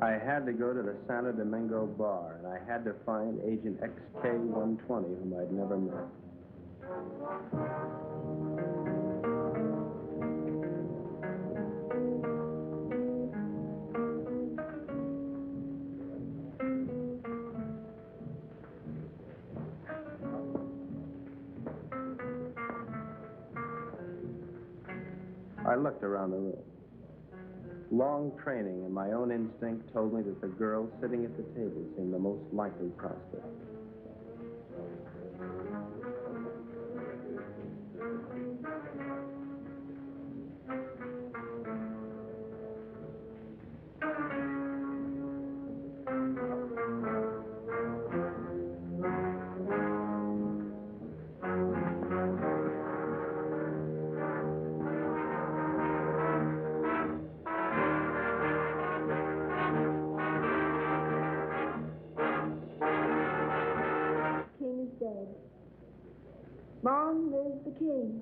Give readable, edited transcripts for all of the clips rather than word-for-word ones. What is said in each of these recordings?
I had to go to the Santo Domingo bar, and I had to find Agent XK-120, whom I'd never met. I looked around the room. Long training and my own instinct told me that the girl sitting at the table seemed the most likely prospect. Long live the king.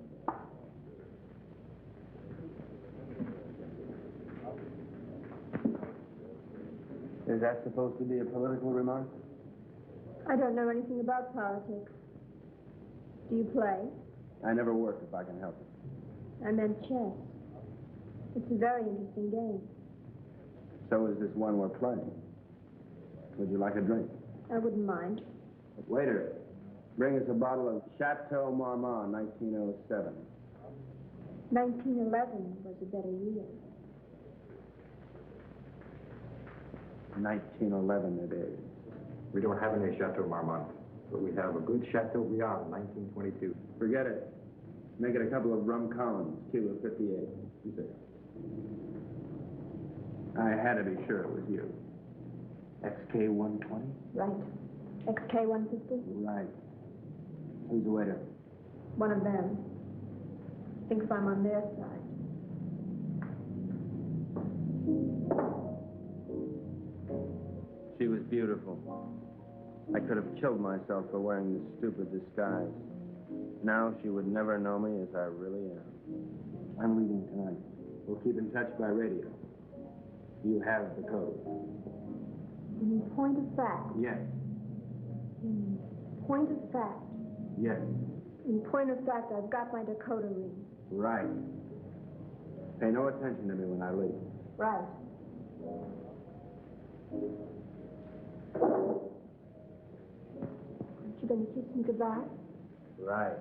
Is that supposed to be a political remark? I don't know anything about politics. Do you play? I never work if I can help it. I meant chess. It's a very interesting game. So is this one we're playing. Would you like a drink? I wouldn't mind. Waiter, bring us a bottle of Chateau Marmont, 1907. 1911 was a better year. 1911 it is. We don't have any Chateau Marmont, but we have a good Chateaubriand, 1922. Forget it. Make it a couple of rum Collins, Cuba 58. You say. I had to be sure it was you. XK-120? Right. XK-150? Right. Who's the waiter? One of them. Thinks I'm on their side. She was beautiful. I could have killed myself for wearing this stupid disguise. Now she would never know me as I really am. I'm leaving tonight. We'll keep in touch by radio. You have the code. In point of fact? Yes. In point of fact? Yes. In point of fact, I've got my decoder ring. Right. Pay no attention to me when I leave. Right. Aren't you going to kiss me goodbye? Right.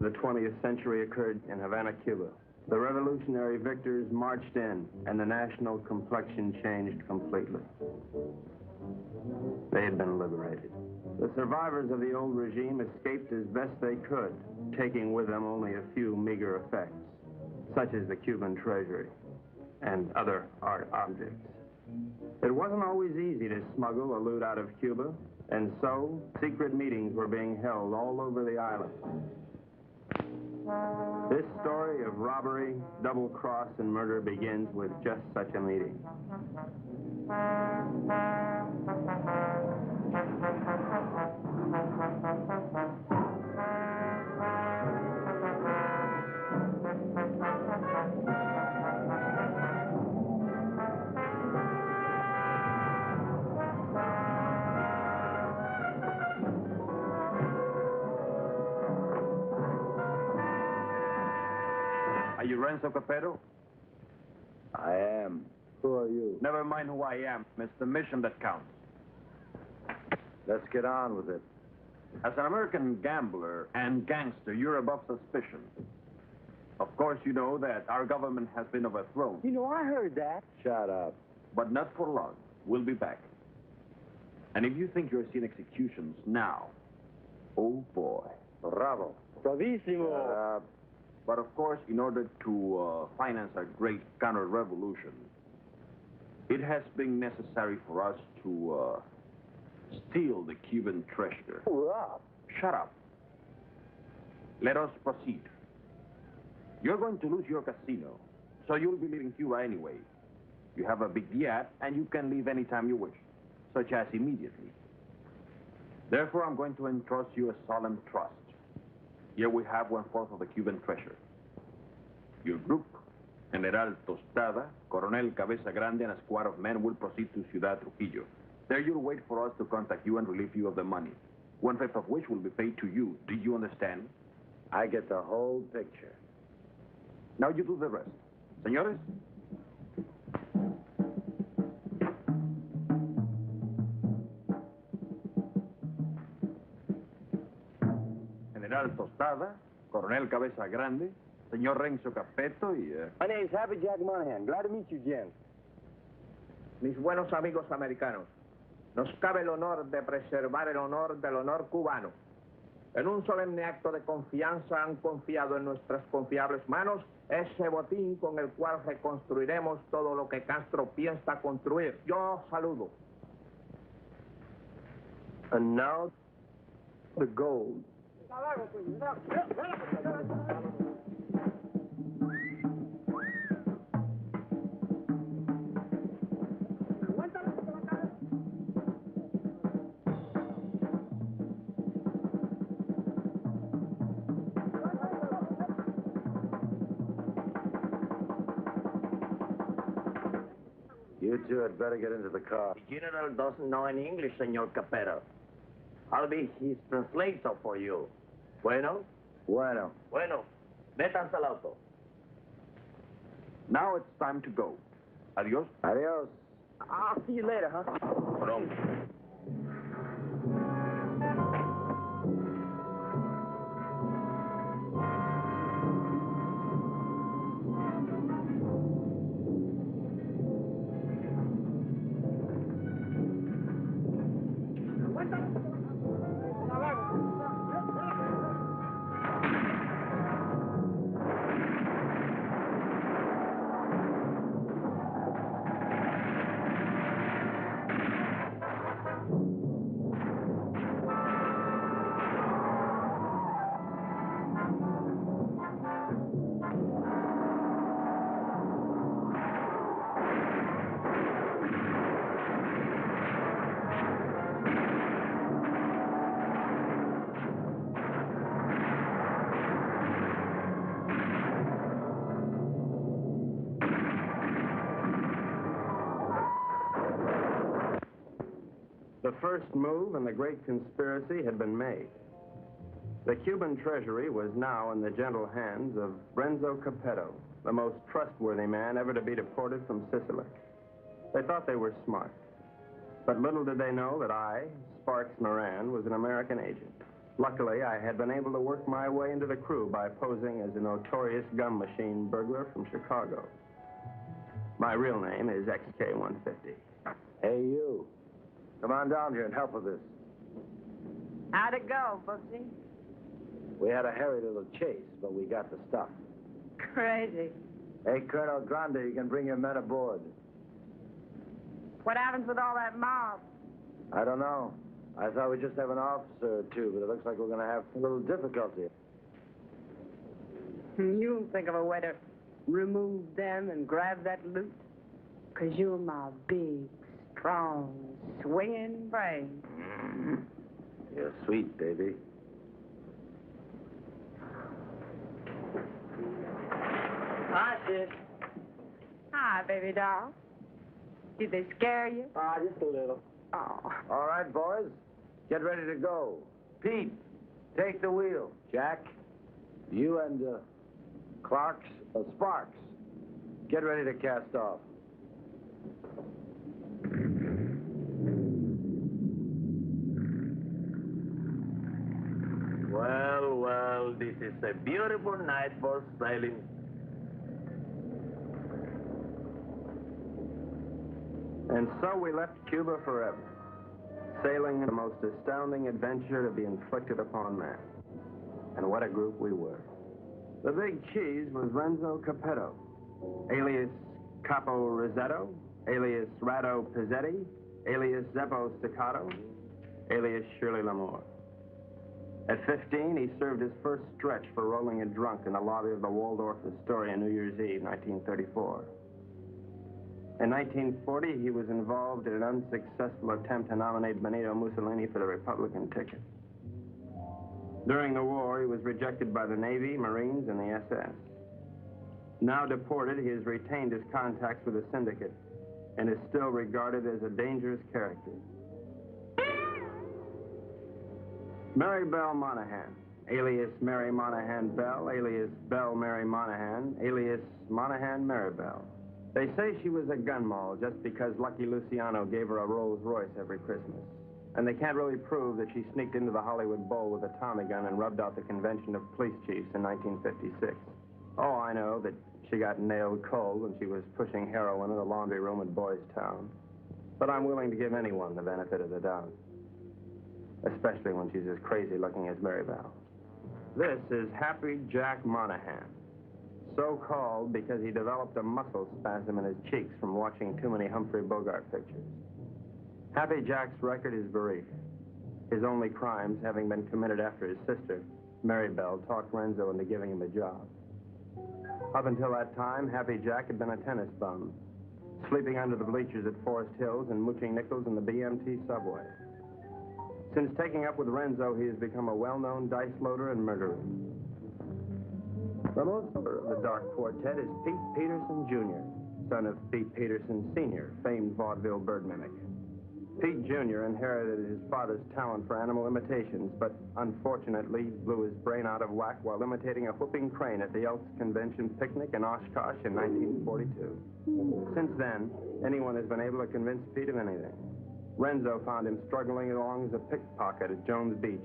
The 20th century occurred in Havana, Cuba. The revolutionary victors marched in, and the national complexion changed completely. They had been liberated. The survivors of the old regime escaped as best they could, taking with them only a few meager effects, such as the Cuban treasury and other art objects. It wasn't always easy to smuggle or loot out of Cuba, And so, secret meetings were being held all over the island. This story of robbery, double-cross, and murder begins with just such a meeting. Are you Renzo Capetto? I am. Who are you? Never mind who I am. It's the mission that counts. Let's get on with it. As an American gambler and gangster, you're above suspicion. Of course, you know that our government has been overthrown. You know, I heard that. Shut up. But not for long. We'll be back. And if you think you're seeing executions now, oh boy. Bravo. Bravissimo. But of course, in order to finance a great counter-revolution, it has been necessary for us to steal the Cuban treasure. Hurrah. Shut up. Let us proceed. You're going to lose your casino, so you'll be leaving Cuba anyway. You have a big yacht, and you can leave anytime you wish, such as immediately. Therefore, I'm going to entrust you a solemn trust. Here we have 1/4 of the Cuban treasure. Your group, General Tostada, Coronel Cabeza Grande, and a squad of men will proceed to Ciudad Trujillo. There you'll wait for us to contact you and relieve you of the money, 1/5 of which will be paid to you. Do you understand? I get the whole picture. Now you do the rest. Señores? General Tostada, Coronel Cabeza Grande, Señor Renzo Capetto y... My name's Happy Jack Monahan. Glad to meet you, gents. Mis buenos amigos americanos, nos cabe el honor de preservar el honor del honor cubano. En un solemne acto de confianza han confiado en nuestras confiables manos ese botín con el cual reconstruiremos todo lo que Castro piensa construir. Yo saludo. And now, the gold. You two had better get into the car. The general doesn't know any English, Senor Capetto. I'll be his translator for you. Bueno? Bueno. Bueno. Métanse al auto. Now it's time to go. Adios. Adios. I'll see you later, huh? Pronto. The first move in the great conspiracy had been made. The Cuban treasury was now in the gentle hands of Renzo Capetto, the most trustworthy man ever to be deported from Sicily. They thought they were smart. But little did they know that I, Sparks Moran, was an American agent. Luckily, I had been able to work my way into the crew by posing as a notorious gum machine burglar from Chicago. My real name is XK150. Hey, you. Come on down here and help with this. How'd it go, Booksy? We had a hairy little chase, but we got the stuff. Crazy. Hey, Colonel Grande, you can bring your men aboard. What happens with all that mob? I don't know. I thought we'd just have an officer or two, but it looks like we're going to have a little difficulty. You think of a way to remove them and grab that loot? Because you're my big, strong, swinging brain. You're sweet, baby. Hi, sis. Hi, baby doll. Did they scare you? Just a little. Oh. All right, boys. Get ready to go. Pete, take the wheel. Jack, you and Sparks, get ready to cast off. Well, well, this is a beautiful night for sailing. And so we left Cuba forever, sailing in the most astounding adventure to be inflicted upon man. And what a group we were. The big cheese was Renzo Capetto, alias Capo Rosetto, alias Rado Pizzetti, alias Zeppo Staccato, alias Shirley Lamour. At 15, he served his first stretch for rolling a drunk in the lobby of the Waldorf Astoria New Year's Eve, 1934. In 1940, he was involved in an unsuccessful attempt to nominate Benito Mussolini for the Republican ticket. During the war, he was rejected by the Navy, Marines, and the SS. Now deported, he has retained his contacts with the syndicate and is still regarded as a dangerous character. Mary Belle Monahan, alias Mary Monahan Bell, alias Belle Mary Monahan, alias Monahan Mary Bell. They say she was a gun moll just because Lucky Luciano gave her a Rolls Royce every Christmas. And they can't really prove that she sneaked into the Hollywood Bowl with a Tommy gun and rubbed out the convention of police chiefs in 1956. Oh, I know that she got nailed cold when she was pushing heroin in a laundry room in Boys Town. But I'm willing to give anyone the benefit of the doubt, especially when she's as crazy looking as Mary Bell. This is Happy Jack Monahan, so called because he developed a muscle spasm in his cheeks from watching too many Humphrey Bogart pictures. Happy Jack's record is brief, his only crimes having been committed after his sister, Mary Bell, talked Renzo into giving him a job. Up until that time, Happy Jack had been a tennis bum, sleeping under the bleachers at Forest Hills and mooching nickels in the BMT subway. Since taking up with Renzo, he has become a well-known dice loader and murderer. The most of the Dark Quartet is Pete Peterson, Jr., son of Pete Peterson, Sr., famed vaudeville bird mimic. Pete Jr. inherited his father's talent for animal imitations, but unfortunately blew his brain out of whack while imitating a whooping crane at the Elks Convention picnic in Oshkosh in 1942. Since then, anyone has been able to convince Pete of anything. Renzo found him struggling along as a pickpocket at Jones Beach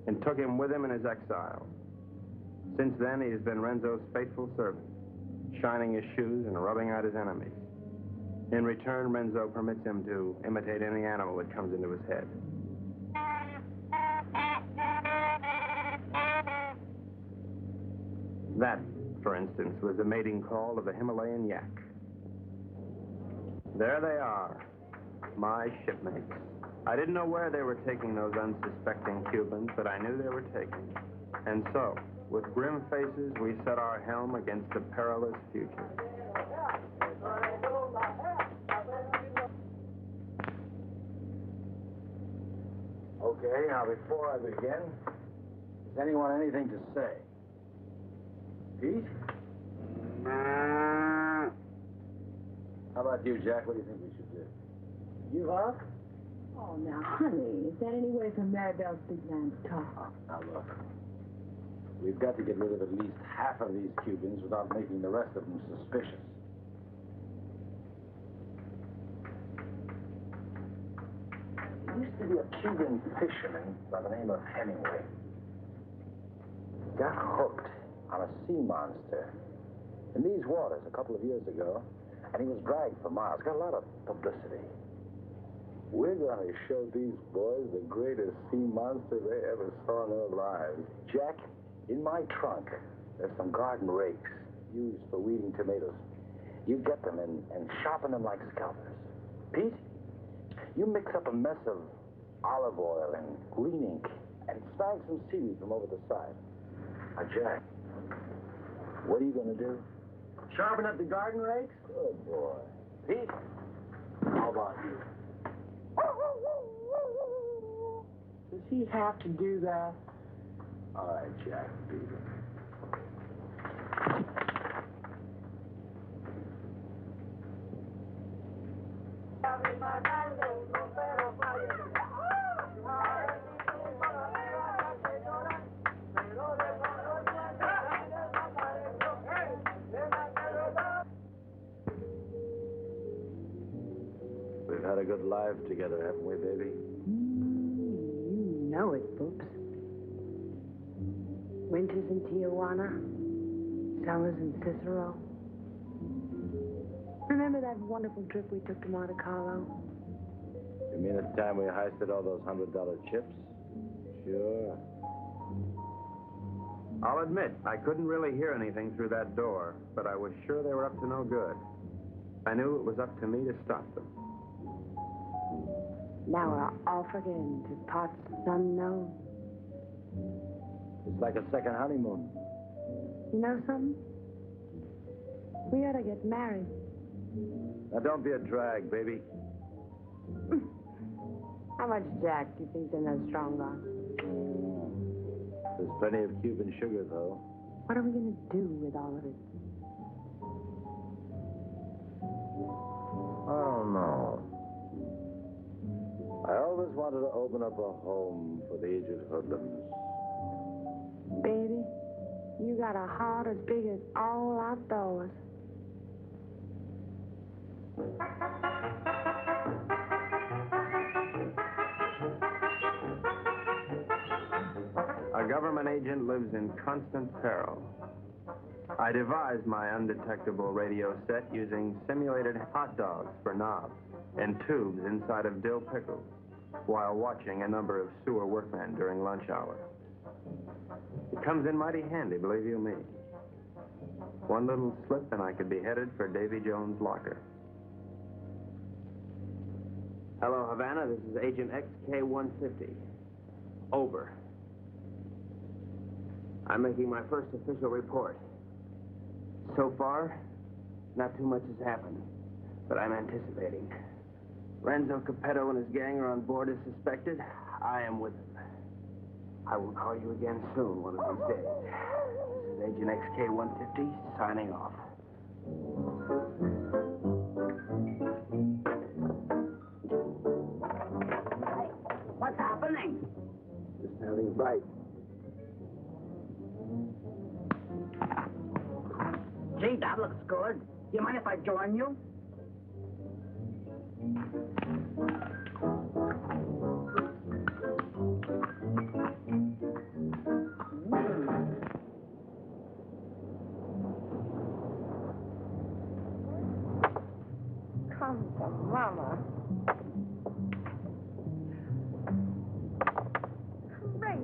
and took him with him in his exile. Since then, he has been Renzo's faithful servant, shining his shoes and rubbing out his enemies. In return, Renzo permits him to imitate any animal that comes into his head. That, for instance, was the mating call of the Himalayan yak. There they are, my shipmates. I didn't know where they were taking those unsuspecting Cubans, but I knew they were taking. And so, with grim faces, we set our helm against a perilous future. Okay, now before I begin, does anyone anything to say? Pete? How about you, Jack? What do you think we should do? You up? Oh, now, honey, is that any way for Maribel's big man to talk? Now, look. We've got to get rid of at least half of these Cubans without making the rest of them suspicious. There used to be a Cuban fisherman by the name of Hemingway. Got hooked on a sea monster in these waters a couple of years ago, and he was dragged for miles. Got a lot of publicity. We're going to show these boys the greatest sea monster they ever saw in their lives. Jack, in my trunk, there's some garden rakes used for weeding tomatoes. You get them and sharpen them like scalpers. Pete, you mix up a mess of olive oil and green ink and snag some seaweed from over the side. Now, Jack, what are you going to do? Sharpen up the garden rakes? Good boy. Pete, how about you? Does he have to do that? All right, Jack, beat it. We've had a good life together, haven't we, baby? You know it, Boops. Winters in Tijuana, summers in Cicero. Remember that wonderful trip we took to Monte Carlo? You mean at the time we heisted all those $100 chips? Sure. I'll admit, I couldn't really hear anything through that door, but I was sure they were up to no good. I knew it was up to me to stop them. Now we're off again to parts unknown. It's like a second honeymoon. You know something? We ought to get married. Now, don't be a drag, baby. How much Jack do you think they're no strong on? There's plenty of Cuban sugar, though. What are we going to do with all of it? Oh, no. I always wanted to open up a home for the aged hoodlums. Baby, you got a heart as big as all outdoors. A government agent lives in constant peril. I devised my undetectable radio set using simulated hot dogs for knobs and tubes inside of dill pickles while watching a number of sewer workmen during lunch hour. It comes in mighty handy, believe you me. One little slip and I could be headed for Davy Jones' locker. Hello, Havana. This is Agent XK-150. Over. I'm making my first official report. So far, not too much has happened, but I'm anticipating. Renzo Capetto and his gang are on board as suspected. I am with them. I will call you again soon, one of these days. This is Agent XK-150 signing off. What's happening? Just having a bite. Gee, that looks good. You mind if I join you? Come from Mama. Great.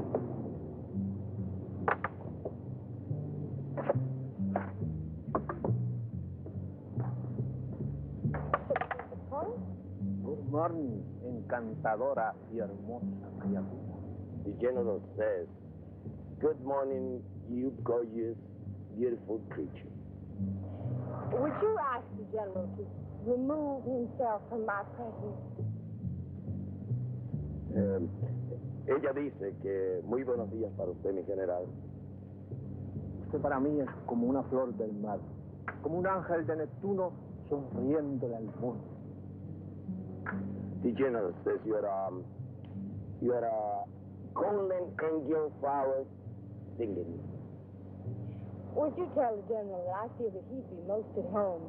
Good morning, encantadora y hermosa criatura. The general says, good morning, you gorgeous, beautiful creature. Would you ask the general to remove himself from my presence? Ella dice que muy buenos días para usted, mi general. Usted para mí es como una flor del mar, como un ángel de Neptuno sonriéndole al mundo. The general says you are a golden angel flower singing. Would you tell the general that I feel that he'd be most at home,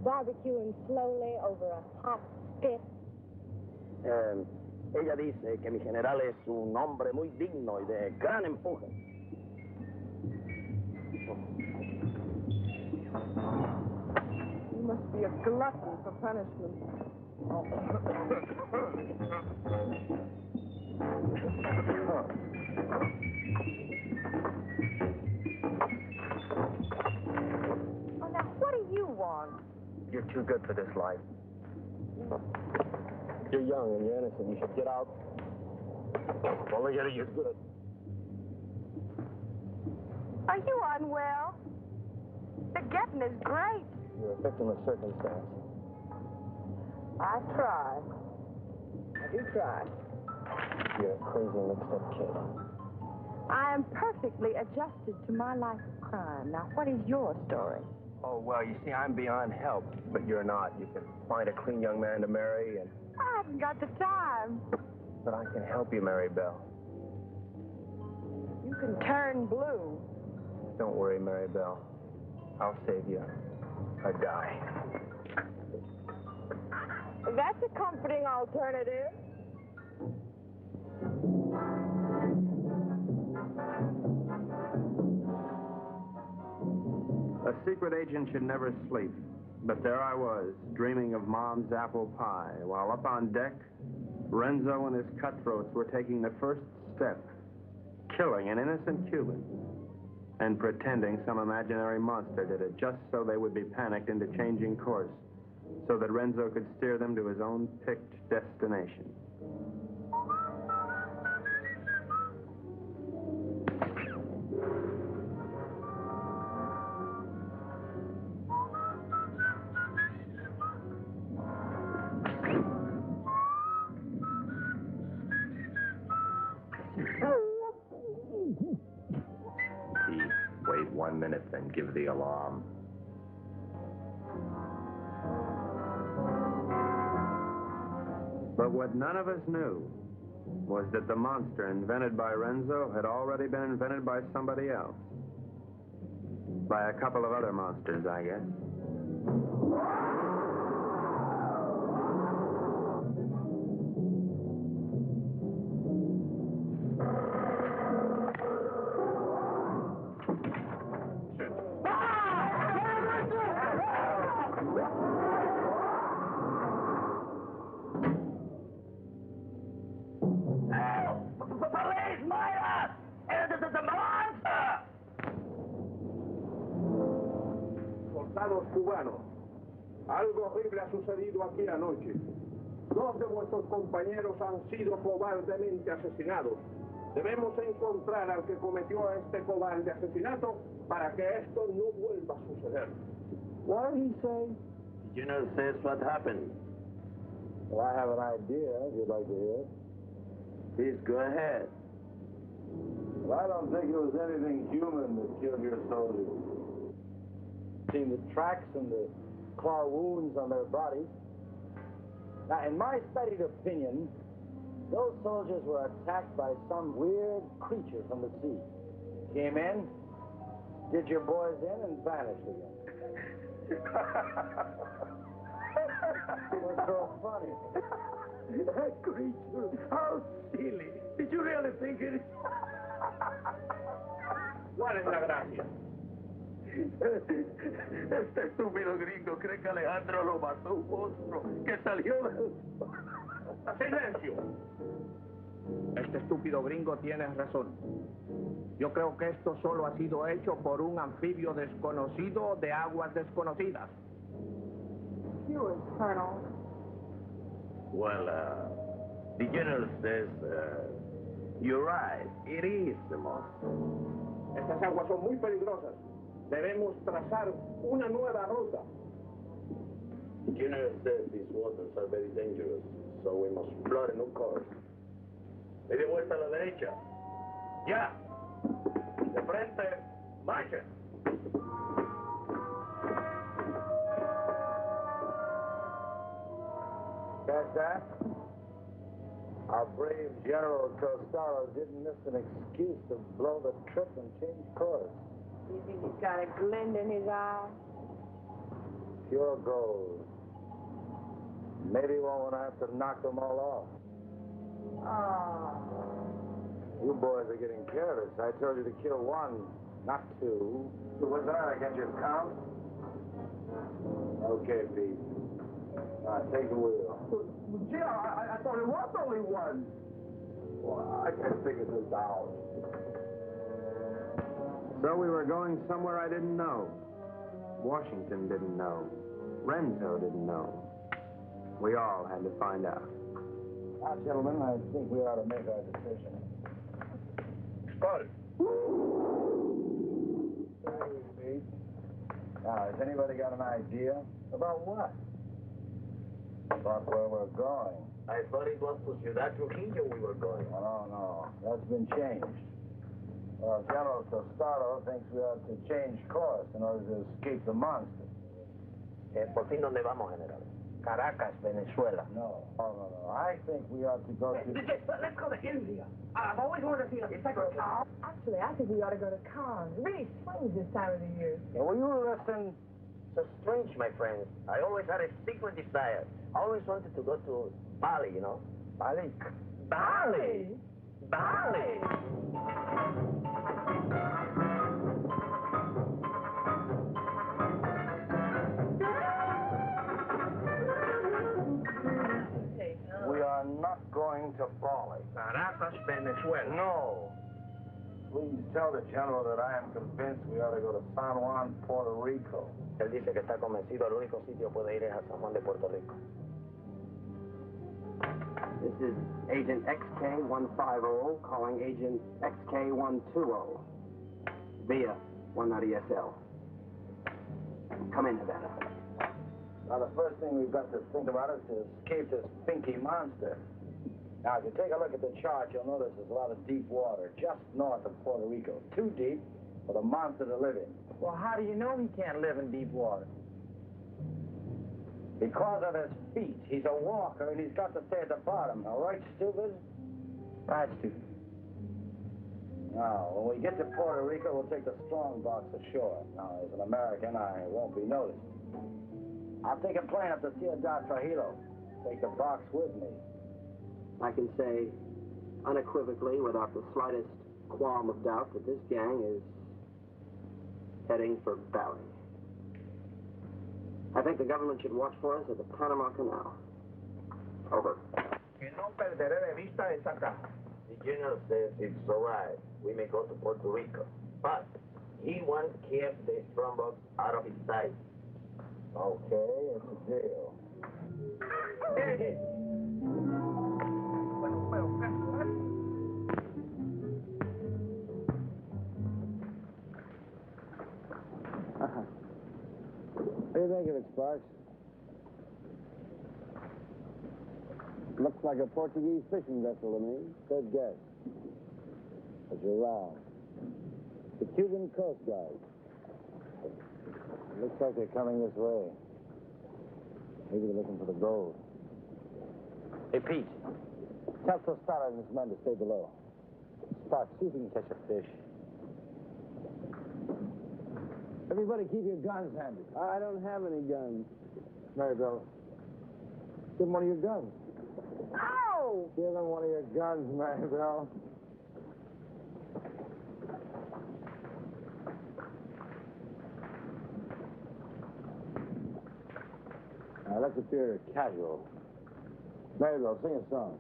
barbecuing slowly over a hot spit? Ella dice que mi general es un hombre muy digno y de gran empuje. You must be a glutton for punishment. Oh, now, what do you want? You're too good for this life. You're young and you're innocent. You should get out Only getting as good. Are you unwell? The getting is great. You're a victim of circumstance. I try. I do try. You're a crazy mixed-up kid. I am perfectly adjusted to my life of crime. Now, what is your story? Oh, well, you see, I'm beyond help, but you're not. You can find a clean young man to marry, and... I haven't got the time. But I can help you, Mary Bell. You can turn blue. Don't worry, Mary Bell. I'll save you. I die. That's a comforting alternative. A secret agent should never sleep. But there I was, dreaming of Mom's apple pie, while up on deck, Renzo and his cutthroats were taking the first step, killing an innocent Cuban, and pretending some imaginary monster did it just so they would be panicked into changing course, so that Renzo could steer them to his own picked destination. Wait 1 minute, then give the alarm. But what none of us knew was that the monster invented by Renzo had already been invented by somebody else. By a couple of other monsters, I guess. Soldados cubanos, algo horrible ha sucedido aquí anoche. 2 de vuestros compañeros han sido cobardemente asesinados. Debemos encontrar al que cometió este cobarde asesinato para que esto no vuelva a suceder. What did he say? The general says what happened. Well, I have an idea, if you'd like to hear it. Please go ahead. Well, I don't think it was anything human that killed your soldiers. Seen the tracks and the claw wounds on their bodies. Now, in my studied opinion, those soldiers were attacked by some weird creature from the sea. Came in, did your boys in, and vanished again. What's so funny? That creature, how silly. Did you really think it? ¿Cuál es la gracia? Este estúpido gringo cree que Alejandro lo mató un monstruo que salió del... ¡Silencio! Este estúpido gringo tiene razón. Yo creo que esto solo ha sido hecho por un anfibio desconocido de aguas desconocidas. Yours, Colonel. Well, the general says, you're right. It is the monster. Estas aguas son muy peligrosas. Debemos trazar una nueva ruta. The general says these waters are very dangerous, so we must plot a new course. Media vuelta a la derecha. Ya. De frente, marcha. Catch that? Our brave General Costello didn't miss an excuse to blow the trip and change course. You think he's got a glint in his eye? Pure gold. Maybe we won't have to knock them all off. Oh. You boys are getting careless. I told you to kill 1, not 2. Was that? I got your count? Okay, Pete. Take the wheel. Gee, I thought it was only 1. Well, I can't figure this out. So we were going somewhere I didn't know. Washington didn't know. Renzo didn't know. We all had to find out. Now, gentlemen, I think we ought to make our decision. Skull. Now, has anybody got an idea? About what? About where we're going? I thought it was to Ciudad Trujillo we were going. No. That's been changed. Well, General Tostado thinks we ought to change course in order to escape the monster. ¿Por fin dónde vamos, General? Caracas, Venezuela. No. I think we ought to go to... Let's go to India. I've always wanted to see a separate town. Actually, I think we ought to go to Cannes. It really swings this time of the year. Yeah, will you listen? So strange, my friend. I always had a secret desire. I always wanted to go to Bali, you know? Bali? Bali? Bali! We are not going to Bali. Caracas, Venezuela. No. Please tell the General that I am convinced we ought to go to San Juan, Puerto Rico. Él dice que está convencido, el único sitio puede ir es a San Juan de Puerto Rico. This is Agent XK150 calling Agent XK120 via 190 SL. Come in, Havana. Now, the first thing we've got to think about is to escape this pinky monster. Now, if you take a look at the chart, you'll notice there's a lot of deep water just north of Puerto Rico. Too deep for the monster to live in. Well, how do you know he can't live in deep water? Because of his feet. He's a walker, and he's got to stay at the bottom. All right, stupid? Right, stupid. Now, when we get to Puerto Rico, we'll take the strong box ashore. Now, as an American, I won't be noticed. I'll take a plane up to Ciudad Trujillo. Take the box with me. I can say unequivocally, without the slightest qualm of doubt, that this gang is heading for Bali. I think the government should watch for us at the Panama Canal. Over. Que no perderé de vista esa casa. The General says it's all right. We may go to Puerto Rico. But he wants to keep the strongbox out of his sight. Okay, it's a deal. What do you think of it, Sparks? Looks like a Portuguese fishing vessel to me. Good guess. But you're wrong. The Cuban Coast Guard. Looks like they're coming this way. Maybe they're looking for the gold. Hey, Pete. Tell Tostado and his men to stay below. Sparks, see if you can catch a fish. Everybody keep your guns handy. I don't have any guns. Maribel, give them one of your guns. Ow! Give them one of your guns, Maribel. Now, let's appear casual. Maribel, sing a song.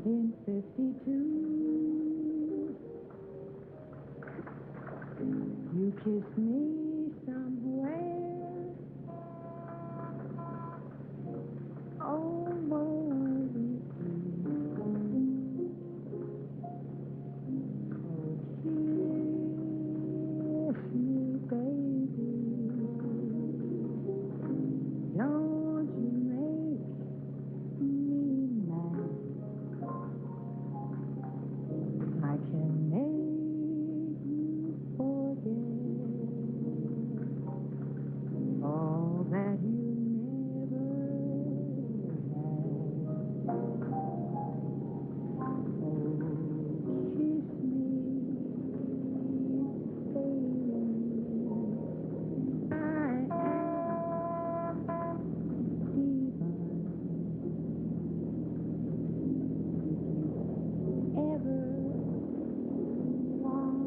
In You kissed me somewhere over the sea. Oh, kiss me, baby. Don't you make me mad. I can make you forget all that you never had. Oh, kiss me, baby. I am divine. Ever wanted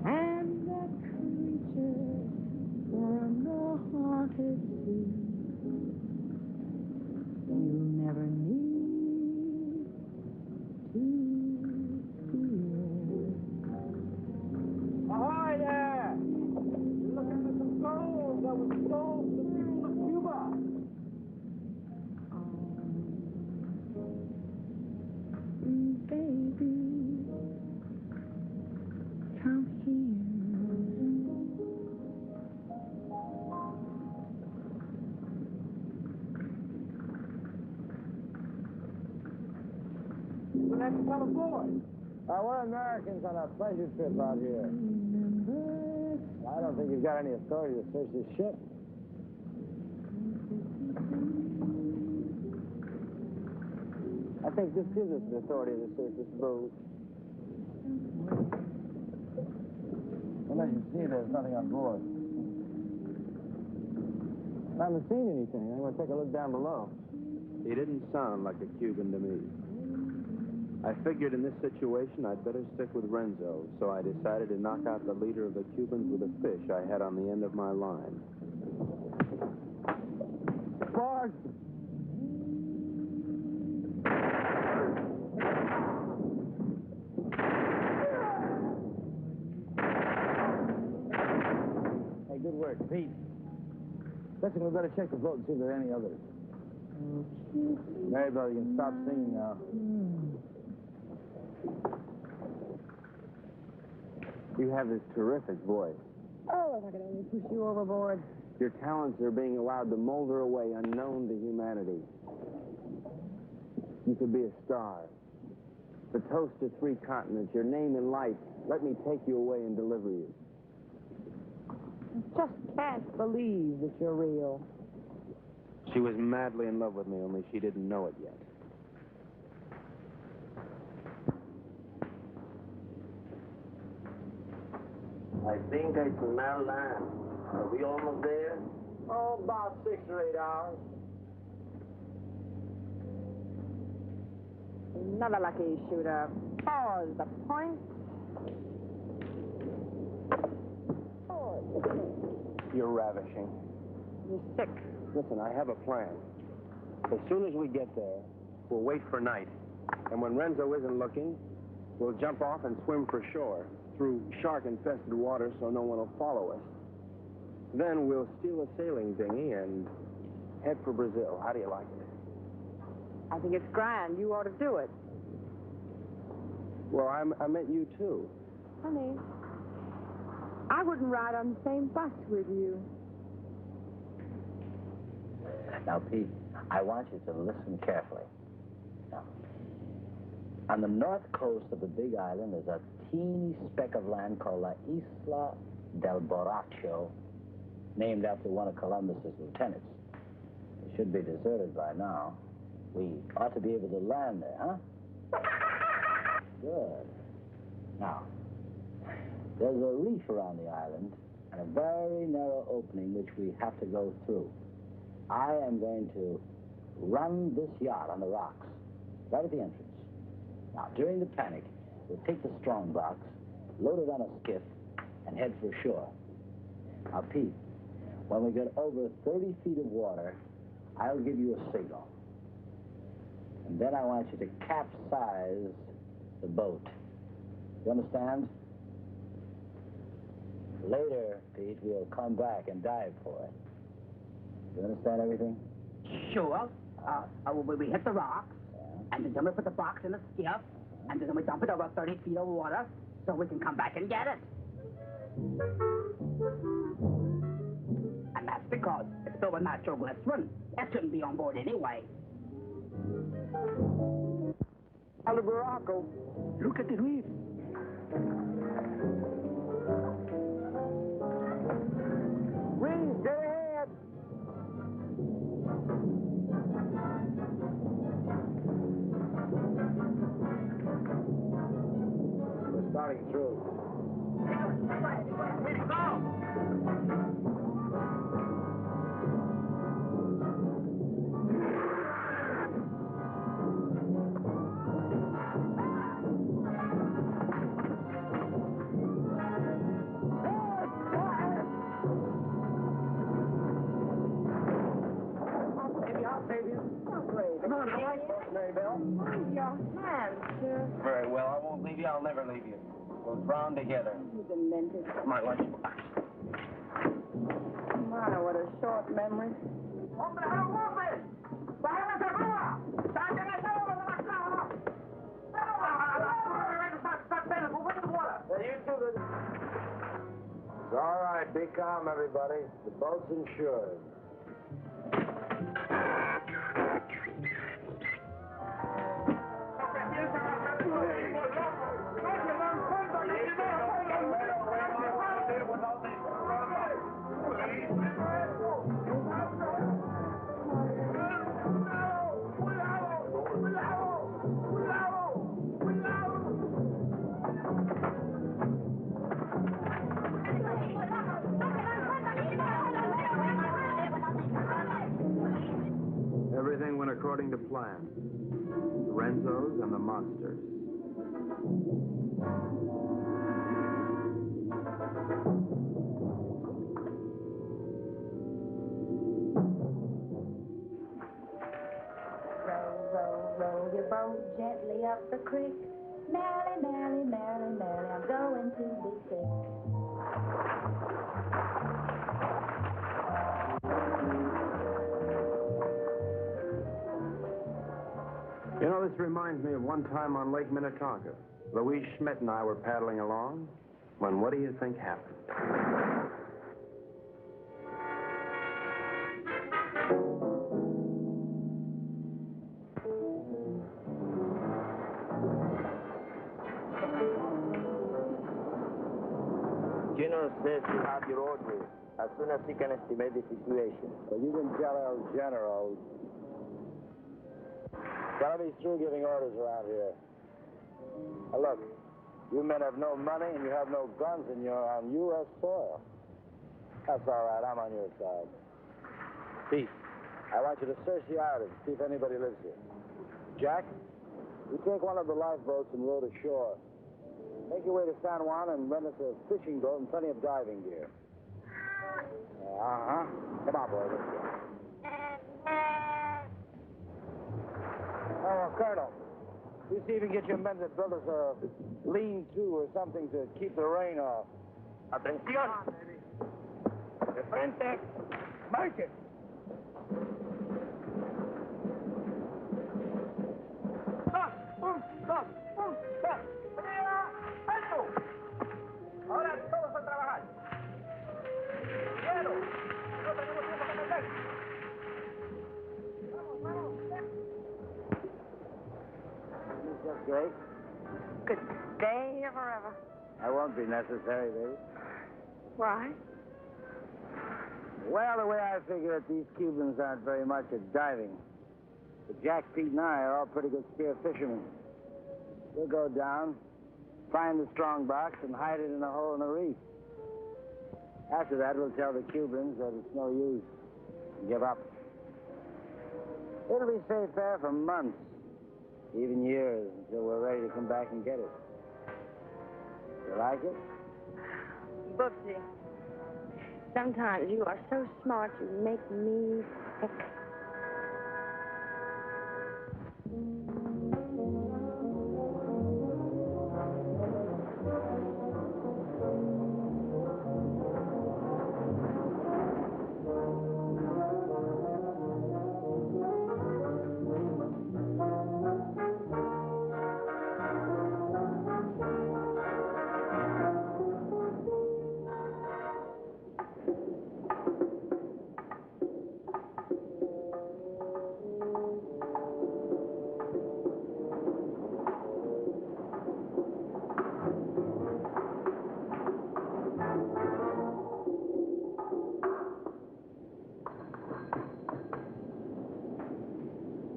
and the creature from the haunted sea. You never need to fear. Ahoy there! You're looking for some gold that was sold to the people of Cuba. Baby, come here. We're not to tell a boy. We're Americans on a pleasure trip out here. I don't think you've got any authority to search this ship. I think this gives us the authority to search this boat. Well, as you see, there's nothing on board. I haven't seen anything. I'm going to take a look down below. He didn't sound like a Cuban to me. I figured in this situation I'd better stick with Renzo, so I decided to knock out the leader of the Cubans with a fish I had on the end of my line. Forward! Hey, good work, Pete. Listen, we better check the boat and see if there are any others. Mary, brother, you can stop singing now. You have this terrific voice. Oh, if I could only push you overboard. Your talents are being allowed to molder away unknown to humanity. You could be a star. The toast of 3 continents, your name in lights. Let me take you away and deliver you. I just can't believe that you're real. She was madly in love with me, only she didn't know it yet. I think I smell land. Are we almost there? Oh, about 6 or 8 hours. Another lucky shooter. Pause the point. You're ravishing. You're sick. Listen, I have a plan. As soon as we get there, we'll wait for night. And when Renzo isn't looking, we'll jump off and swim for shore through shark-infested water so no one will follow us. Then we'll steal a sailing dinghy and head for Brazil. How do you like it? I think it's grand. You ought to do it. Well, I meant you, too. Honey, I wouldn't ride on the same bus with you. Now, Pete, I want you to listen carefully. Now, on the north coast of the Big Island is a teeny speck of land called La Isla del Borracho, named after one of Columbus's lieutenants. It should be deserted by now. We ought to be able to land there, huh? Good. Now, there's a reef around the island and a very narrow opening which we have to go through. I am going to run this yacht on the rocks, right at the entrance. Now, during the panic, we'll take the strong box, load it on a skiff, and head for shore. Now, Pete, when we get over 30 feet of water, I'll give you a signal. And then I want you to capsize the boat. You understand? Later, Pete, we'll come back and dive for it. You understand everything? Sure. We hit the rocks, and then we put the box in the skiff, and then we dump it over 30 feet of water so we can come back and get it. And that's because it's filled with natural glycerin. That shouldn't be on board anyway. Alberacco, look at the reef. Reef, get ahead. We're starting through. Very well, I won't leave you. I'll never leave you. We'll drown together. You demented. My lunchbox. My, what a short memory. It's all right. Be calm, everybody. The boat's insured. Everything went according to plan. The Renzos and the monsters. Row your boat gently up the creek. Merrily, merrily, merrily, merrily, I'm going to be sick. You know, this reminds me of one time on Lake Minnetonka. Louise Schmidt and I were paddling along when what do you think happened? General says you have your orders as soon as he can estimate the situation. Well, you can tell El General. Gotta be through giving orders around here. Now, look, you men have no money and you have no guns and you're on U.S. soil. That's all right. I'm on your side. Pete, I want you to search the island, see if anybody lives here. Jack, you take one of the lifeboats and row to shore. Make your way to San Juan and rent us a fishing boat and plenty of diving gear. Uh-huh. Come on, boy. Let's go. Oh, Colonel, you see if you can get your men to build us a lean-to or something to keep the rain off. Atención. De frente. Marchen. ¡Alto! Ahora todos a trabajar. ¡Quiero! No tenemos tiempo que perder. ¡Vamos, vamos! That's great. Good day or forever. That won't be necessary, baby. Why? Well, the way I figure it, these Cubans aren't very much at diving. But Jack, Pete, and I are all pretty good spear fishermen. We'll go down, find the strong box, and hide it in a hole in the reef. After that, we'll tell the Cubans that it's no use. Give up. It'll be safe there for months, even years, until we're ready to come back and get it. You like it? Bubsy, sometimes you are so smart you make me sick.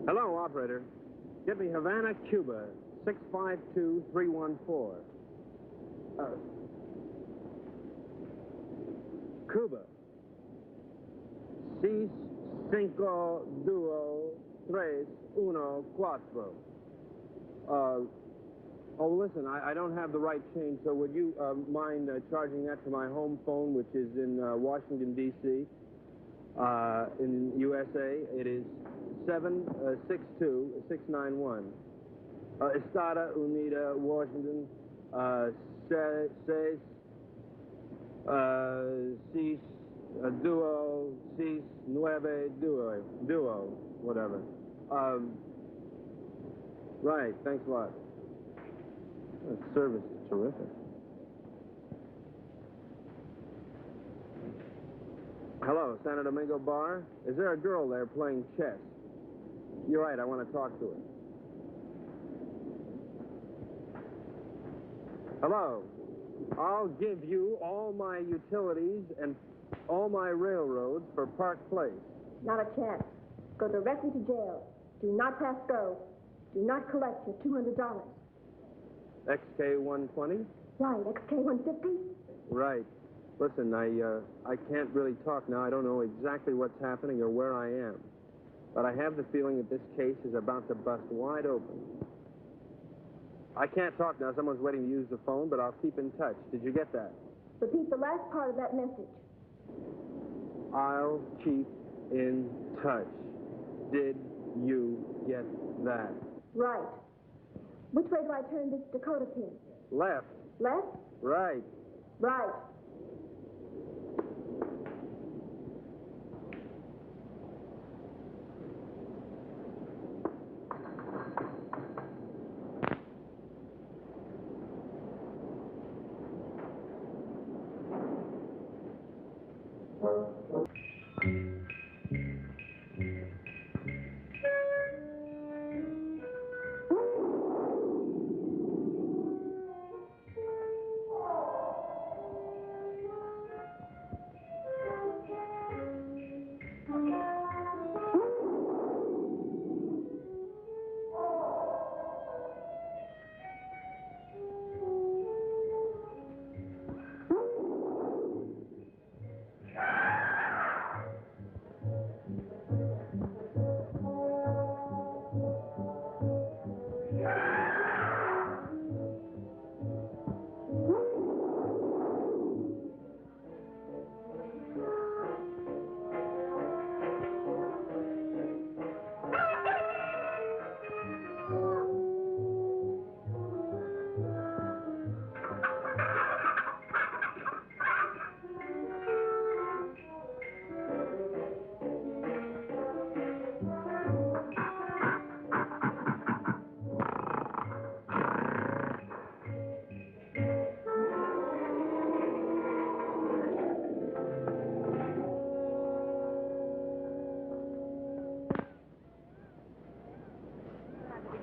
Hello, operator. Get me Havana, Cuba, 652314. Cuba. 6, 5, 2, 3, 1, 4. Oh, listen, I don't have the right change, so would you mind charging that to my home phone, which is in Washington, D.C., in USA? It is 762-691. Estada Unida, Washington, 6, 2, 6, 9, 2, whatever. Right, thanks a lot. The service is terrific. Hello, Santo Domingo Bar. Is there a girl there playing chess? You're right, I want to talk to her. Hello. I'll give you all my utilities and all my railroads for Park Place. Not a chance. Go directly to jail. Do not pass go. Do not collect your $200. XK-120? Right, XK-150? Right. Listen, I can't really talk now. I don't know exactly what's happening or where I am. But I have the feeling that this case is about to bust wide open. I can't talk now. Someone's waiting to use the phone, but I'll keep in touch. Did you get that? Repeat the last part of that message. I'll keep in touch. Did you get that? Right. Which way do I turn this Dakota pin? Left. Left? Right. Right.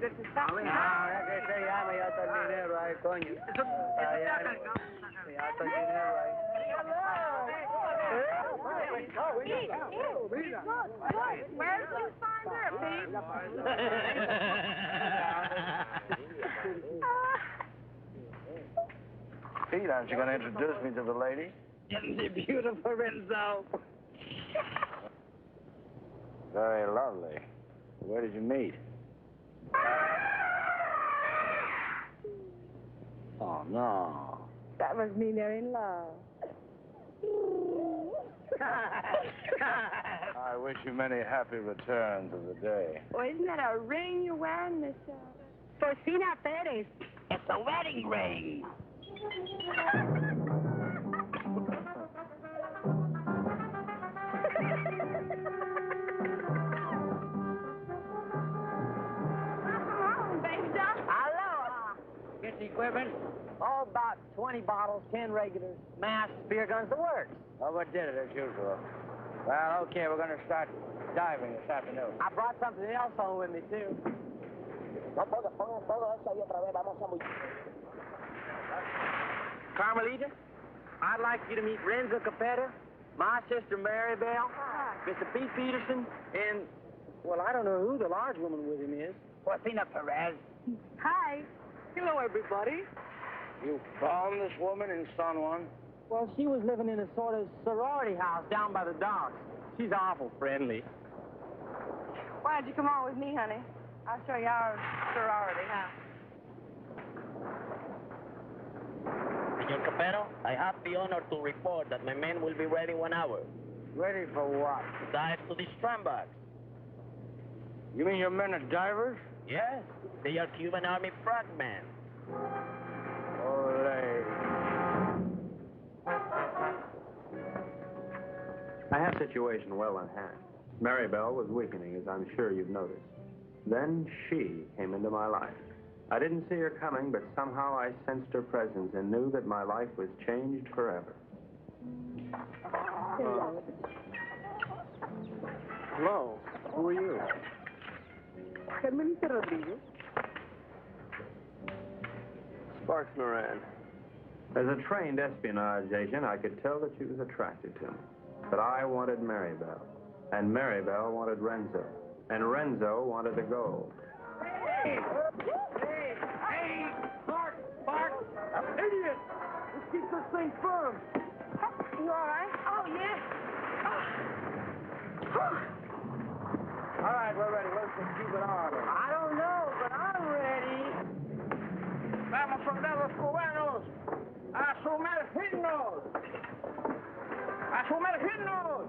Good to stop. Que se llama, ya está el dinero ahí, coño. Ya está el dinero ahí. Where's the finder, Pete? Pete, aren't you going to introduce me to the lady? The beautiful Renzo. Very lovely. Where did you meet? Oh, no. That must mean they're in love. I wish you many happy returns of the day. Oh, isn't that a ring you're wearing, Miss... Porcina Perez? It's a wedding ring. Get the equipment? Oh, about 20 bottles, 10 regulars, masks, spear guns, the works. Overdid it as usual. Well, okay, we're going to start diving this afternoon. I brought something else home with me, too. Carmelita, I'd like you to meet Renzo Capetto, my sister Mary Bell, Mr. Pete Peterson, and, well, I don't know who the large woman with him is. Porcina Perez. Hi. Hello, everybody. You found this woman in San Juan? Well, she was living in a sort of sorority house down by the docks. She's awful friendly. Why'd you come on with me, honey? I'll show you our sorority house. Senor Capetto, I have the honor to report that my men will be ready 1 hour. Ready for what? To dive to the strandbox. You mean your men are divers? Yes, they are Cuban Army frogmen. Ole. I had the situation well in hand. Mary Bell was weakening, as I'm sure you've noticed. Then she came into my life. I didn't see her coming, but somehow I sensed her presence and knew that my life was changed forever. Hello. Who are you? Carmelita Rodriguez. Sparks Moran. As a trained espionage agent, I could tell that she was attracted to me. But I wanted Mary Bell, and Mary Bell wanted Renzo, and Renzo wanted the gold. Hey! Bark! Idiot! Let's keep this thing firm. You all right? Oh, yes. All right, we're ready. Where's the Cuban army? I don't know, but I'm ready. Vamos, soldados cubanos, a sumergirnos. A sumergirnos.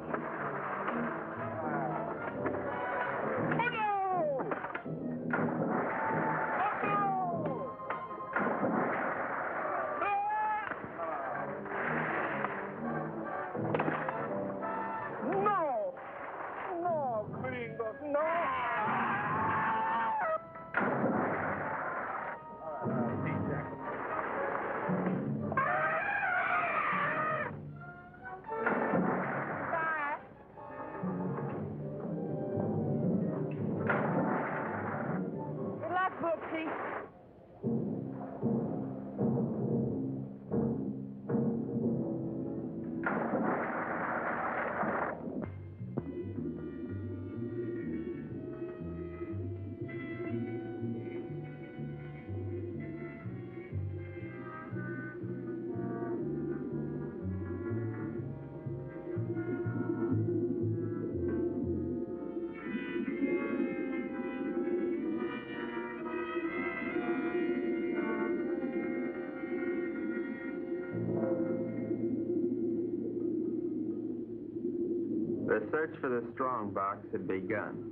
The search for the strong box had begun,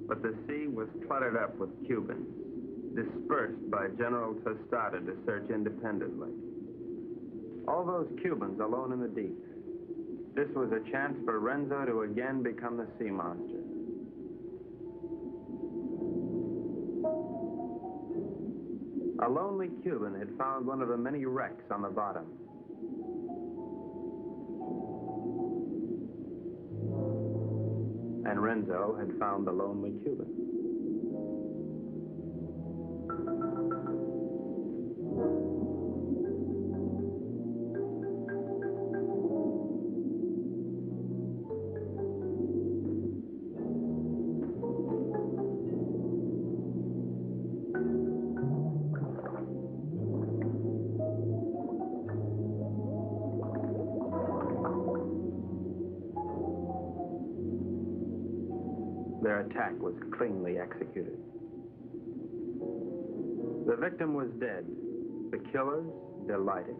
but the sea was cluttered up with Cubans, dispersed by General Tostada to search independently. All those Cubans alone in the deep. This was a chance for Renzo to again become the sea monster. A lonely Cuban had found one of the many wrecks on the bottom. And Renzo had found the lonely Cuban. Their attack was cleanly executed. The victim was dead. The killers delighted,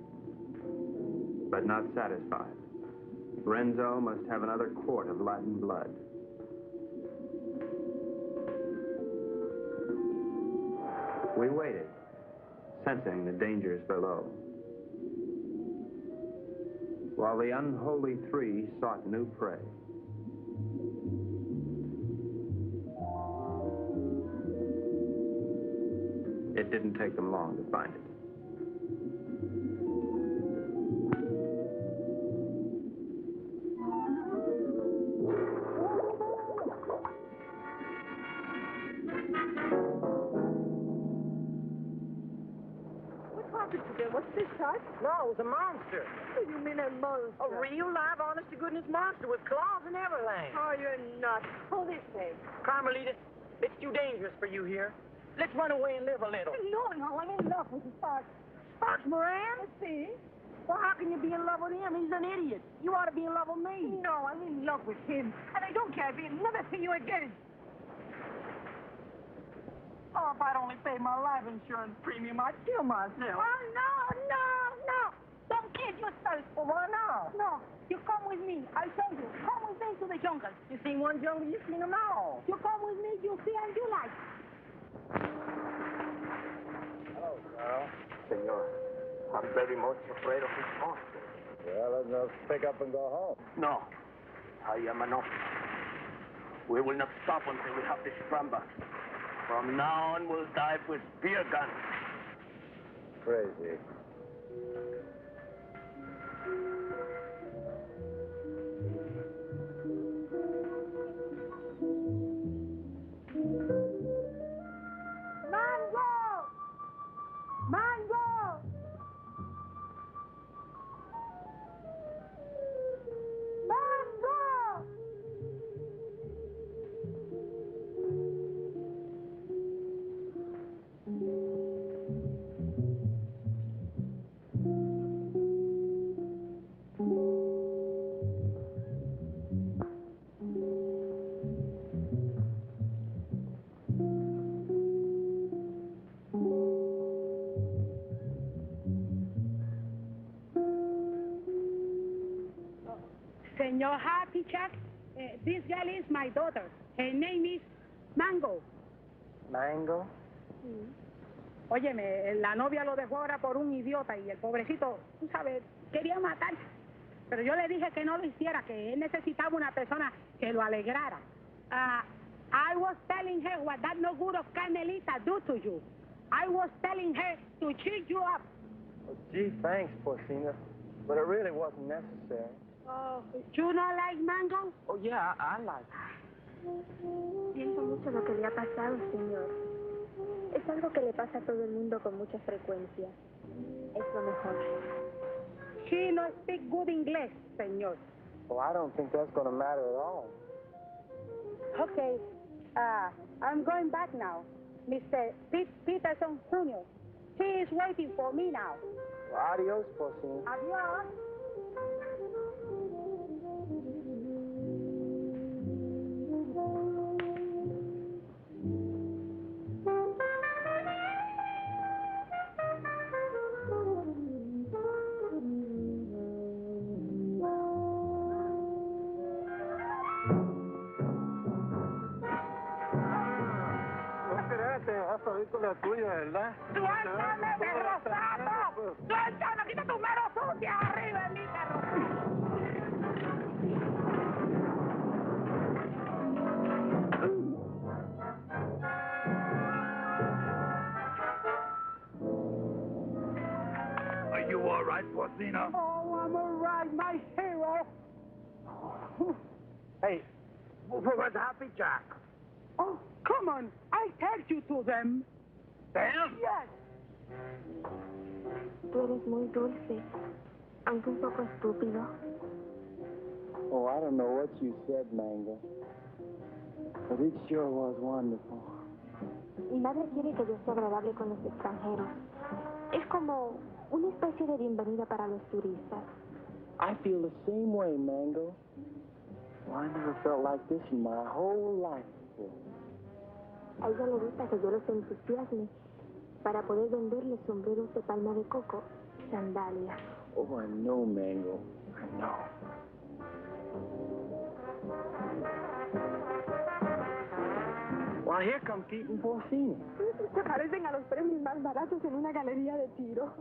but not satisfied. Renzo must have another quart of Latin blood. We waited, sensing the dangers below, while the unholy three sought new prey. It didn't take them long to find it. What's this, Tut? No, it was a monster. What do you mean a monster? A real, live, honest-to-goodness monster with claws and everything. Oh, you're nuts. Hold this way. Carmelita, it's too dangerous for you here. Let's run away and live a little. No, I'm in love with the Sparks. Sparks, Moran? Let's see. Well, how can you be in love with him? He's an idiot. You ought to be in love with me. No, I'm in love with him. And I don't care if he'll never see you again. Oh, if I'd only paid my life insurance premium, I'd kill myself. Oh, no. Don't kid yourself. Well, why not? No, you come with me. I tell you, come with me to the jungle. You seen one jungle, you've seen them all. You come with me, you see and you like. Hello, Carl. Senor, I'm very much afraid of this monster. Well, let's pick up and go home. No, I am an officer. We will not stop until we have this Stramba. From now on, we'll dive with spear guns. Crazy. Mango! Senor Happy Chuck, this girl is my daughter. Her name is Mango. Mango? Óyeme, la novia lo dejó ahora por un idiota y el pobrecito, tú sabes, quería matar. Pero yo le dije que no lo hiciera, que él necesitaba una persona que lo alegrara. I was telling her what that no good of Carmelita do to you. I was telling her to cheer you up. Oh, gee, thanks, Porcina. But it really wasn't necessary. Oh, you not like Mango? Oh, yeah, I like it. Siento mucho lo que le ha pasado, señor. Es algo que le pasa a todo el mundo con mucha frecuencia. Es lo mejor. She no speak good English, señor. Well, I don't think that's going to matter at all. Okay, I'm going back now. Mr. Peterson Jr. He is waiting for me now. Well, adios, Porcina. Adios. La tuya, ¿verdad? ¡Suéltame, perro sapo! ¡Suéltame! ¡Quita tu mano sucia arriba de mí, perro! Are you all right, Porcina? Oh, I'm all right, my hero. Hey, where's Happy Jack? Oh, come on. I take you to them. Them? Yes. Tú eres muy dulce, aunque un poco estúpido. Oh, I don't know what you said, Mango. But it sure was wonderful. Mi madre quiere que yo sea agradable con los extranjeros. Es como una especie de bienvenida para los turistas. I feel the same way, Mango. Well, I never felt like this in my whole life before. A ella le gusta que yo los entusiasme para poder venderles sombreros de palma de coco y sandalias. Oh, I know, Mango. I know. Well, here comes Keaton Porcini. Se parecen a los premios más baratos en una galería de tiro.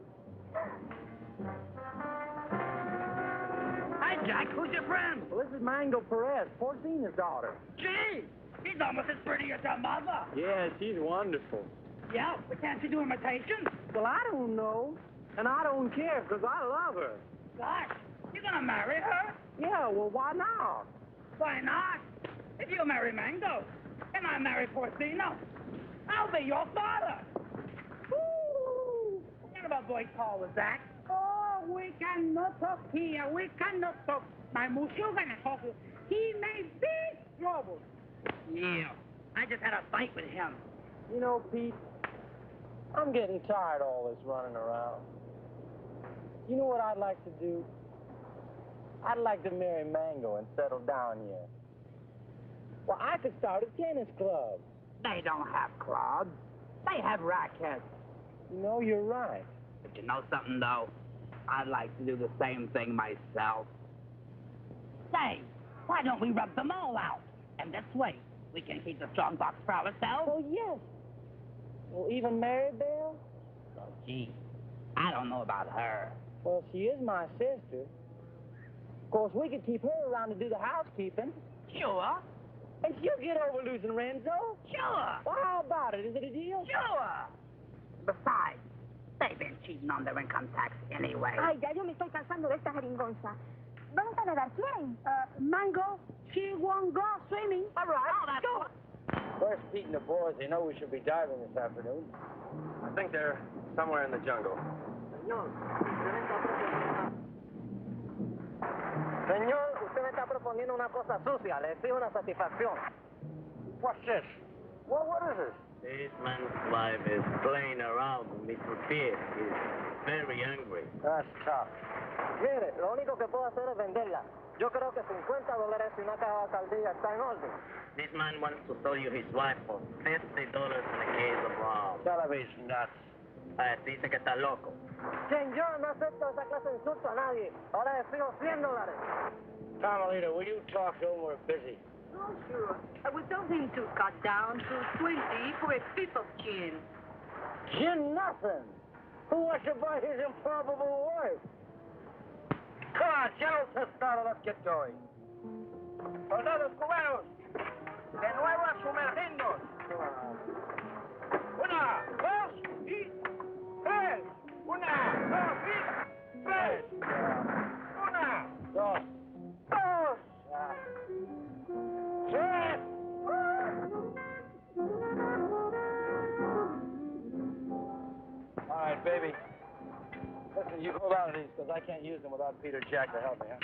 Hi, Jack. Who's your friend? Well, this is Mango Perez, Porcini's daughter. Gee, she's almost as pretty as her mother. Yeah, she's wonderful. Yeah, but can't she do imitations? Well, I don't know. And I don't care, because I love her. Gosh, you gonna marry her? Yeah, well, why not? Why not? If you marry Mango, and I marry Porcino, I'll be your father. Woo! What kind of a voice call was that? Oh, we cannot talk here. We cannot talk. My Mushu gonna talk. He may be trouble. Yeah, I just had a fight with him. You know, Pete, I'm getting tired of all this running around. You know what I'd like to do? I'd like to marry Mango and settle down here. Well, I could start a tennis club. They don't have clubs. They have rackets. You know, you're right. But you know something, though? I'd like to do the same thing myself. Say, why don't we rub them all out? And this way, we can keep the strong box for ourselves. Oh, yes. Well, even Mary Bell? Oh, gee, I don't know about her. Well, she is my sister. Of course, we could keep her around to do the housekeeping. Sure. And she'll get over losing Renzo. Sure. Well, how about it? Is it a deal? Sure. Besides, they've been cheating on their income tax anyway. Ay, ya yo me estoy cansando de esta jeringonza. Vamos a nadar, ¿quieren? Mango, she won't go swimming. All right. Oh, that's Go. Where's Pete and the boys? They know we should be diving this afternoon. I think they're somewhere in the jungle. Señor, usted me está proponiendo una cosa sucia. Le exijo una satisfacción. What's this? What is this? This man's wife is playing around with Mr. Pierce. He's very angry. That's tough. Mire, lo único que puedo hacer es venderla. Yo creo que $50 y una caja de saldilla está en orden. This man wants to sell you his wife for $50 in a case of rum. Television nuts. Dice que está loco. Señor, no acepto esa clase de insulto a nadie. Ahora le pido $100. Carmelita, will you talk to him? We're busy. Oh, sure. We told him to cut down to 20 for a fifth of gin. Gin nothing. Who wants to buy his improbable wife? Come on, General Testado, let's get going. Soldados cubanos, de nuevo a sumergirnos. Una, dos y tres. Una, dos y tres. Una, Dos. dos, tres. All right, baby. Listen, you hold on to these, because I can't use them without Peter Jack to help me, huh?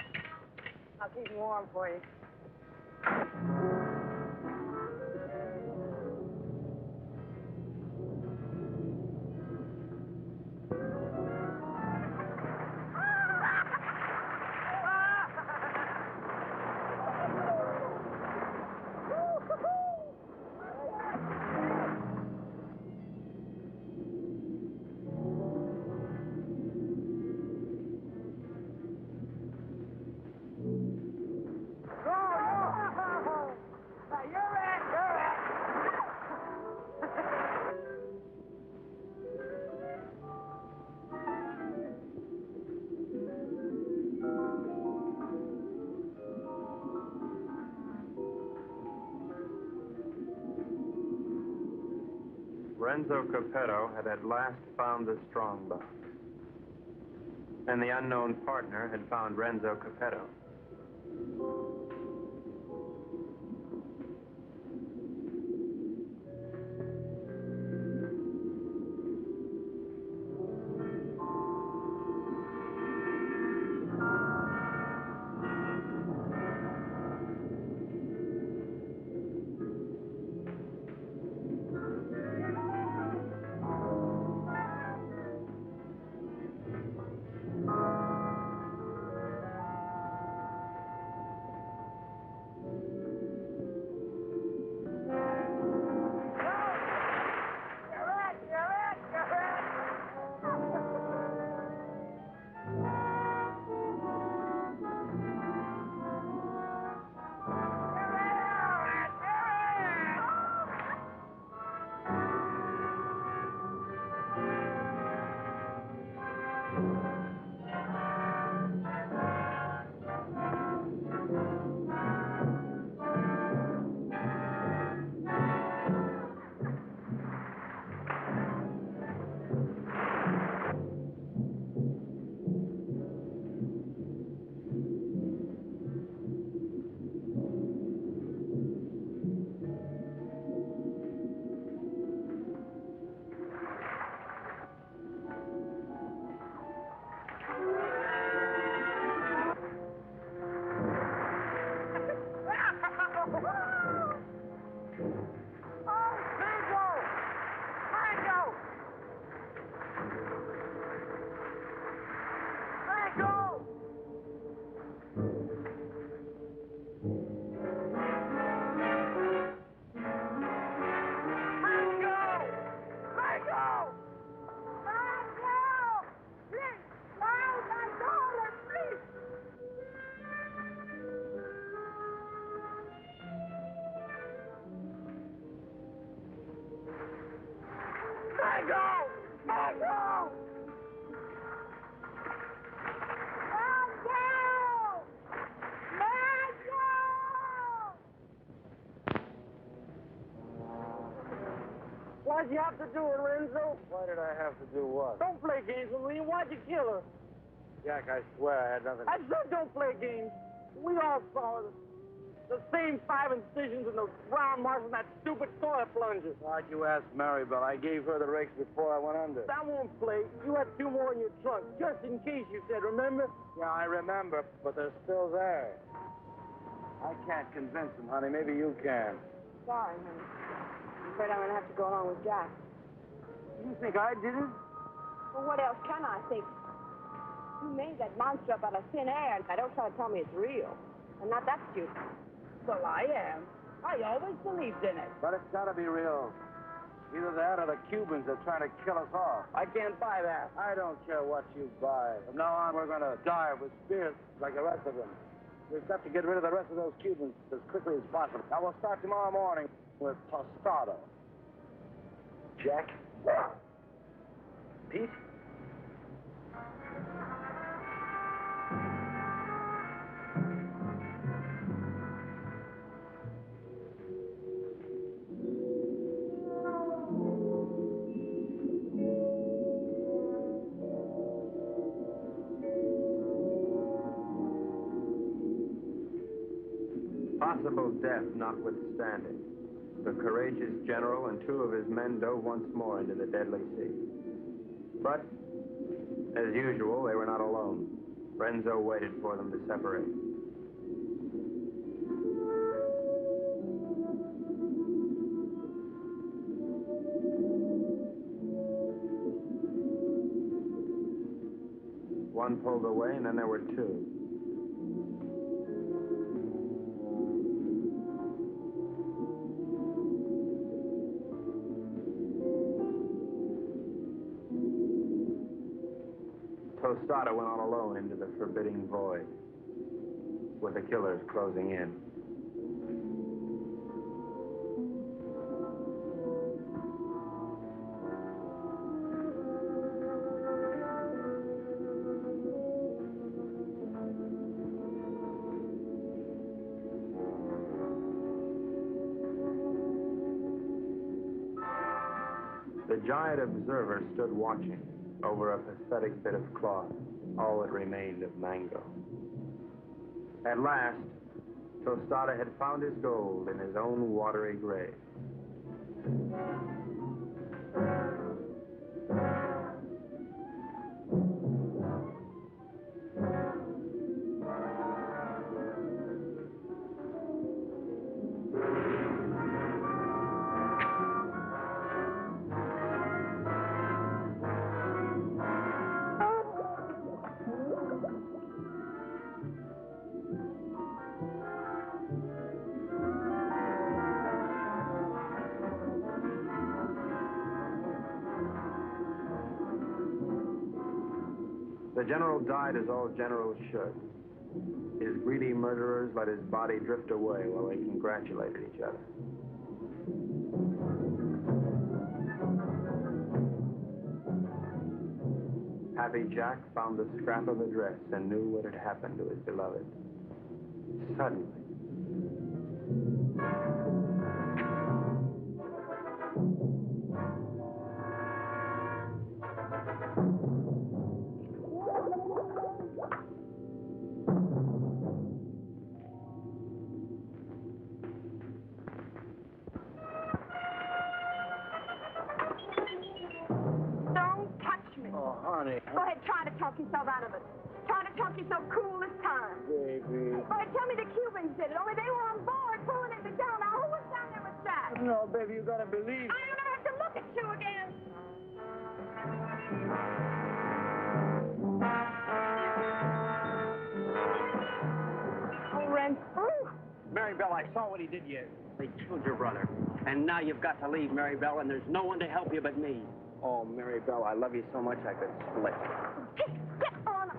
I'll keep them warm for you. Renzo Capetto had at last found the strongbox. And the unknown partner had found Renzo Capetto. Why'd you have to do it, Renzo? Why did I have to do what? Don't play games with me. Why'd you kill her? Jack, I swear I had nothing. I said don't play games. We all saw it. The same 5 incisions and those round marks on that stupid toilet plunger. Why'd you ask Maribel? I gave her the rakes before I went under. That won't play. You had 2 more in your trunk, just in case, you said, remember? Yeah, I remember, but they're still there. I can't convince them, honey. Maybe you can. Sorry, honey. I'm afraid I'm going to have to go along with Jack. You think I did it? Well, what else can I think? You made that monster up out of thin air, and don't try to tell me it's real. I'm not that stupid. Well, I am. I always believed in it. But it's got to be real. Either that or the Cubans are trying to kill us off. I can't buy that. I don't care what you buy. From now on, we're going to dive with spears like the rest of them. We've got to get rid of the rest of those Cubans as quickly as possible. Now, we'll start tomorrow morning with Tostado. Jack? Pete? Possible death notwithstanding, the courageous general and 2 of his men dove once more into the deadly sea. But, as usual, they were not alone. Renzo waited for them to separate. One pulled away, and then there were 2. Tostado went on alone into the forbidding void, with the killers closing in. The giant observer stood watching over a pathetic bit of cloth, all that remained of mango. At last, Tostado had found his gold in his own watery grave. The general died as all generals should. His greedy murderers let his body drift away while they congratulated each other. Happy Jack found the scrap of a dress and knew what had happened to his beloved. Suddenly, Go ahead, try to talk yourself out of it. Try to talk yourself cool this time. Baby. Go ahead, tell me the Cubans did it, only they were on board pulling it No, baby, you gotta believe. I don't have to look at you again. Oh, Renzo. Mary Bell, I saw what he did to you. They killed your brother. And now you've got to leave, Mary Bell, and there's no one to help you but me. Oh, Mary Bell, I love you so much I could split. Get on.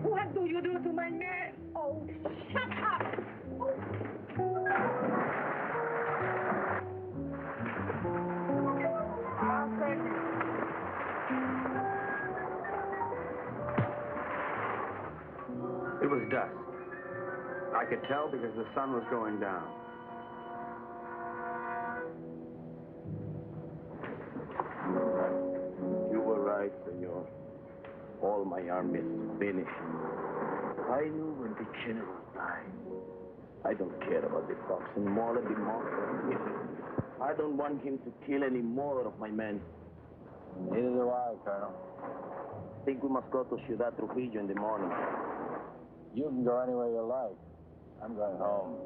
What do you do to my man? Oh, shut up. It was dusk. I could tell because the sun was going down. You were right, senor. All my army is finished. I knew when the general died. I don't care about the fox anymore. Let the monster. I don't want him to kill any more of my men. Neither do I, Colonel. I think we must go to Ciudad Trujillo in the morning. You can go anywhere you like. I'm going home.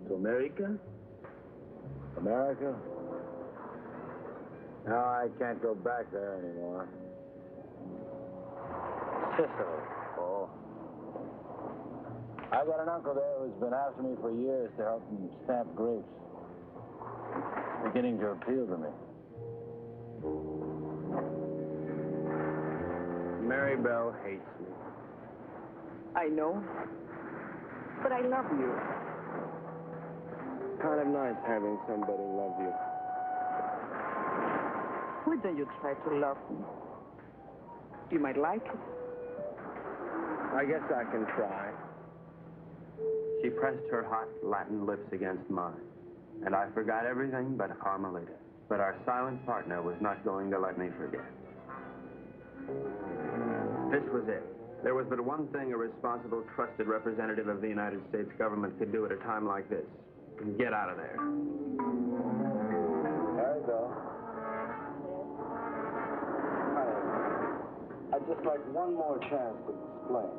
To America? America? No, I can't go back there anymore. Sicily. Oh. I got an uncle there who's been after me for years to help him stamp grapes. It's beginning to appeal to me. Mary Bell hates me. I know. But I love you. Kind of nice having somebody love you. Why don't you try to love me? You might like it. I guess I can try. She pressed her hot Latin lips against mine, and I forgot everything but Carmelita. But our silent partner was not going to let me forget. This was it. There was but one thing a responsible, trusted representative of the United States government could do at a time like this. Get out of there. There you go. I'd just like one more chance to explain.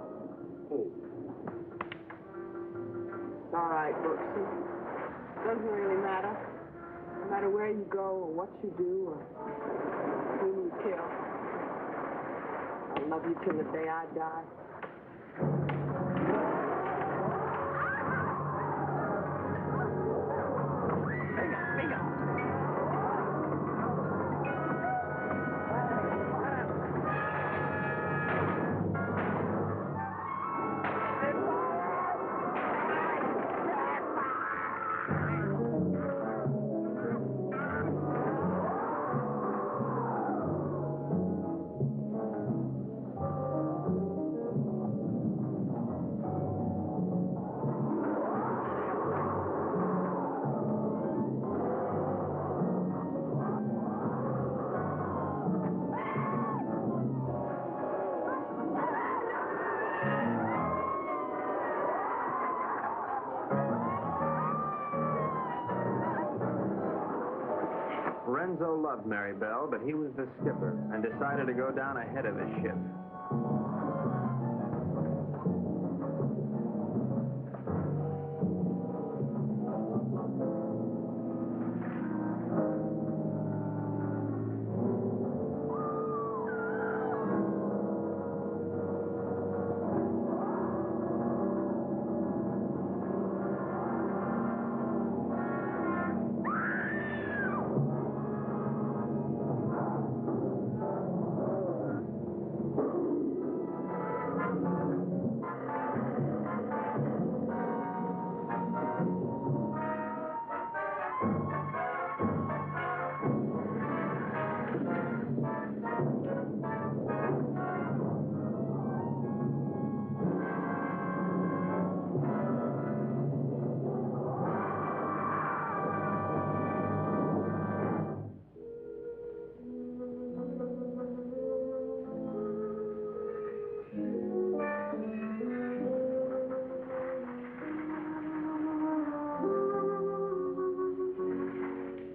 Please. All right, Brooksy. Doesn't really matter. No matter where you go or what you do or who you kill. I love you till the day I die. Renzo loved Mary Bell, but he was the skipper and decided to go down ahead of his ship.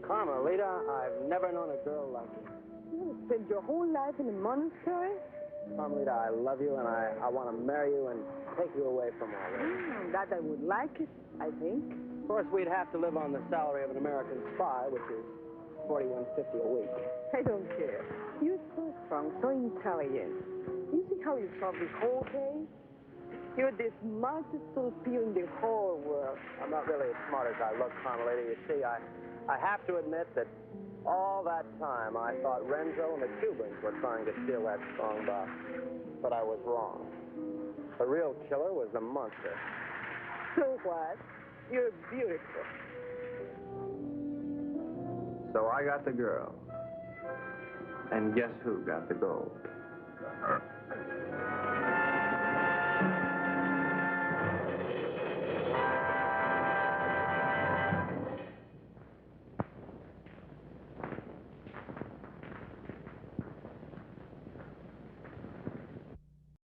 Carmelita, I've never known a girl like you. You spent your whole life in a monastery? Carmelita, I love you, and I want to marry you and take you away from all this. That I would like it, I think. Of course, we'd have to live on the salary of an American spy, which is $41.50 a week. I don't care. You're so strong, so intelligent. You see how you solve this whole case? You're the smartest little pea in the whole world. I'm not really as smart as I look, Carmelita. You see, I have to admit that all that time I thought Renzo and the Cubans were trying to steal that strong box. But I was wrong. The real killer was the monster. So what? You're beautiful. So I got the girl. And guess who got the gold?